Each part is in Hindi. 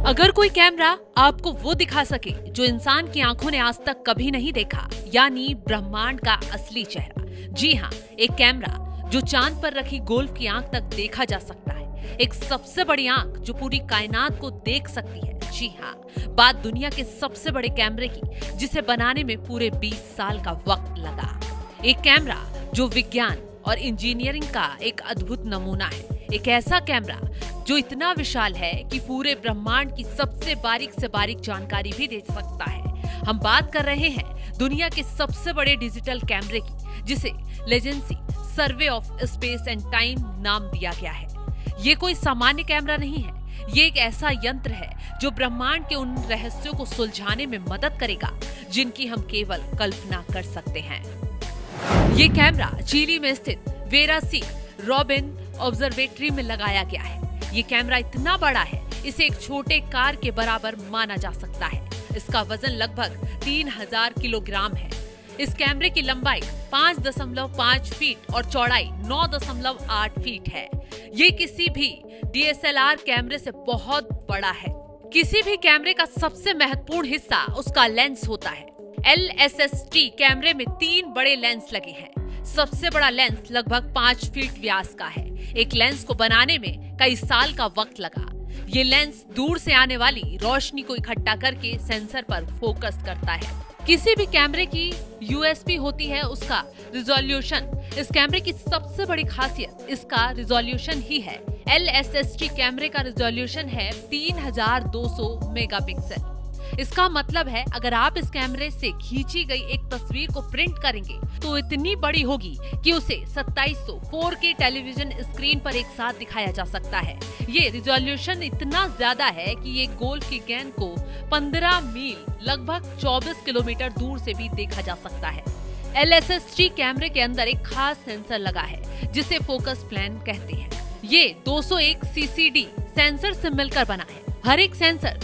अगर कोई कैमरा आपको वो दिखा सके जो इंसान की आंखों ने आज तक कभी नहीं देखा, यानी ब्रह्मांड का असली चेहरा। जी हाँ, एक कैमरा जो चांद पर रखी गोल्फ की आंख तक देखा जा सकता है। एक सबसे बड़ी आंख जो पूरी कायनात को देख सकती है। जी हाँ, बात दुनिया के सबसे बड़े कैमरे की, जिसे बनाने में पूरे 20 साल का वक्त लगा। एक कैमरा जो विज्ञान और इंजीनियरिंग का एक अद्भुत नमूना है। एक ऐसा कैमरा जो इतना विशाल है कि पूरे ब्रह्मांड की सबसे बारीक से बारीक जानकारी भी दे सकता है। हम बात कर रहे हैं दुनिया के सबसे बड़े डिजिटल कैमरे की, जिसे legacy survey of space and time नाम दिया गया है। ये कोई सामान्य कैमरा नहीं है, ये एक ऐसा यंत्र है जो ब्रह्मांड के उन रहस्यों को सुलझाने में मदद करेगा जिनकी हम केवल कल्पना कर सकते हैं। ये कैमरा चिली में स्थित वेरा सी रॉबिन ऑब्जर्वेटरी में लगाया गया है। ये कैमरा इतना बड़ा है, इसे एक छोटे कार के बराबर माना जा सकता है। इसका वजन लगभग 3000 किलोग्राम है। इस कैमरे की लंबाई 5.5 फीट और चौड़ाई 9.8 फीट है। ये किसी भी DSLR कैमरे से बहुत बड़ा है। किसी भी कैमरे का सबसे महत्वपूर्ण हिस्सा उसका लेंस होता है। LSST कैमरे में 3 बड़े लेंस लगे हैं। सबसे बड़ा लेंस लगभग 5 फीट व्यास का है। एक लेंस को बनाने में कई साल का वक्त लगा। ये लेंस दूर से आने वाली रोशनी को इकट्ठा करके सेंसर पर फोकस करता है। किसी भी कैमरे की USP होती है उसका रिजोल्यूशन। इस कैमरे की सबसे बड़ी खासियत इसका रिजोल्यूशन ही है। LSST कैमरे का रिजोल्यूशन है 3200 मेगापिक्सल। इसका मतलब है अगर आप इस कैमरे से खींची गई एक तस्वीर को प्रिंट करेंगे तो इतनी बड़ी होगी कि उसे 2700 4K टेलीविजन स्क्रीन पर एक साथ दिखाया जा सकता है। ये रिजोल्यूशन इतना ज्यादा है कि ये गोल्फ की गेंद को 15 मील लगभग 24 किलोमीटर दूर से भी देखा जा सकता है। LSST कैमरे के अंदर एक खास सेंसर लगा है जिसे फोकस प्लेन कहते हैं। ये 201 CCD सेंसर से मिलकर बना है। हर एक सेंसर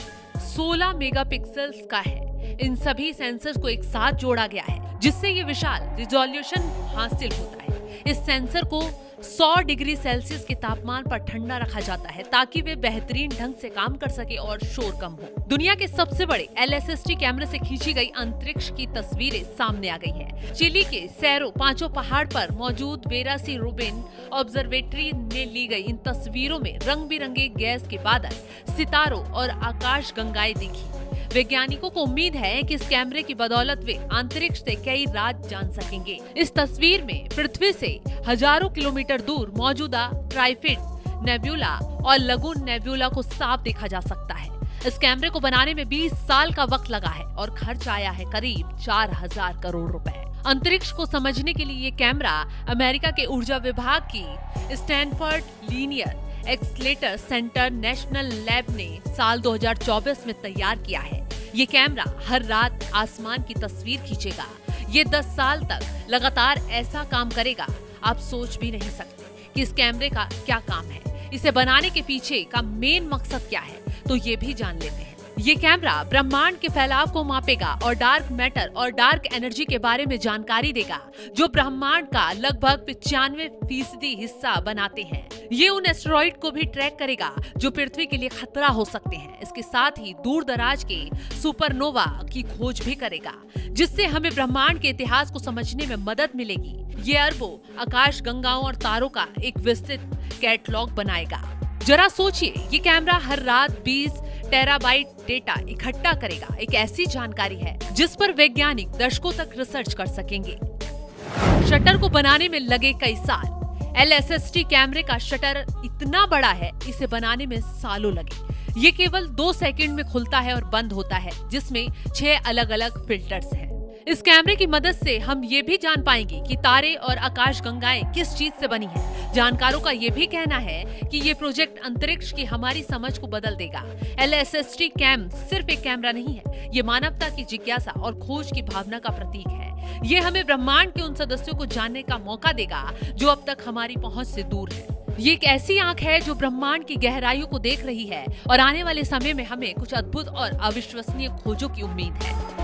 16 मेगापिक्सल्स का है। इन सभी सेंसर्स को एक साथ जोड़ा गया है जिससे ये विशाल रिजोल्यूशन हासिल होता है। इस सेंसर को 100 डिग्री सेल्सियस के तापमान पर ठंडा रखा जाता है ताकि वे बेहतरीन ढंग से काम कर सके और शोर कम हो। दुनिया के सबसे बड़े LSST कैमरे से खींची गई अंतरिक्ष की तस्वीरें सामने आ गई हैं। चिली के सैरो पांचों पहाड़ पर मौजूद वेरा सी रूबिन ऑब्जर्वेटरी में ली गई इन तस्वीरों में रंग बिरंगे गैस के बादल, सितारों और आकाश गंगाएं दिखी। वैज्ञानिकों को उम्मीद है कि इस कैमरे की बदौलत वे अंतरिक्ष से कई राज जान सकेंगे। इस तस्वीर में पृथ्वी से हजारों किलोमीटर दूर मौजूदा ट्राइफिड नेब्यूला और लगून नेब्यूला को साफ देखा जा सकता है। इस कैमरे को बनाने में 20 साल का वक्त लगा है और खर्च आया है करीब 4000 करोड़ रुपए। अंतरिक्ष को समझने के लिए ये कैमरा अमेरिका के ऊर्जा विभाग की Stanford linear accelerator centre national lab ने साल 2024 में तैयार किया है। ये कैमरा हर रात आसमान की तस्वीर खींचेगा। ये 10 साल तक लगातार ऐसा काम करेगा। आप सोच भी नहीं सकते कि इस कैमरे का क्या काम है। इसे बनाने के पीछे का मेन मकसद क्या है, तो ये भी जान लेते हैं। ये कैमरा ब्रह्मांड के फैलाव को मापेगा और डार्क मैटर और डार्क एनर्जी के बारे में जानकारी देगा जो ब्रह्मांड का लगभग 95% हिस्सा बनाते हैं। ये उन एस्टेरॉइड को भी ट्रैक करेगा जो पृथ्वी के लिए खतरा हो सकते हैं। इसके साथ ही दूर दराज के सुपरनोवा की खोज भी करेगा जिससे हमें ब्रह्मांड के इतिहास को समझने में मदद मिलेगी। ये अरबों आकाश गंगाओं और तारों का एक विस्तृत कैटलॉग बनाएगा। जरा सोचिए, ये कैमरा हर रात 20 टेराबाइट डेटा इकट्ठा करेगा। एक ऐसी जानकारी है जिस पर वैज्ञानिक दशकों तक रिसर्च कर सकेंगे। शटर को बनाने में लगे कई साल। LSST कैमरे का शटर इतना बड़ा है, इसे बनाने में सालों लगे। ये केवल 2 सेकंड में खुलता है और बंद होता है, जिसमें 6 अलग अलग फिल्टर्स हैं। इस कैमरे की मदद से हम ये भी जान पाएंगे कि तारे और आकाश गंगाएं किस चीज से बनी हैं। जानकारों का ये भी कहना है कि ये प्रोजेक्ट अंतरिक्ष की हमारी समझ को बदल देगा। LSST कैम सिर्फ एक कैमरा नहीं है, ये मानवता की जिज्ञासा और खोज की भावना का प्रतीक है। ये हमें ब्रह्मांड के उन सदस्यों को जानने का मौका देगा जो अब तक हमारी पहुंच से दूर है। ये एक ऐसी आंख है जो ब्रह्मांड की गहराइयों को देख रही है और आने वाले समय में हमें कुछ अद्भुत और अविश्वसनीय खोजों की उम्मीद है।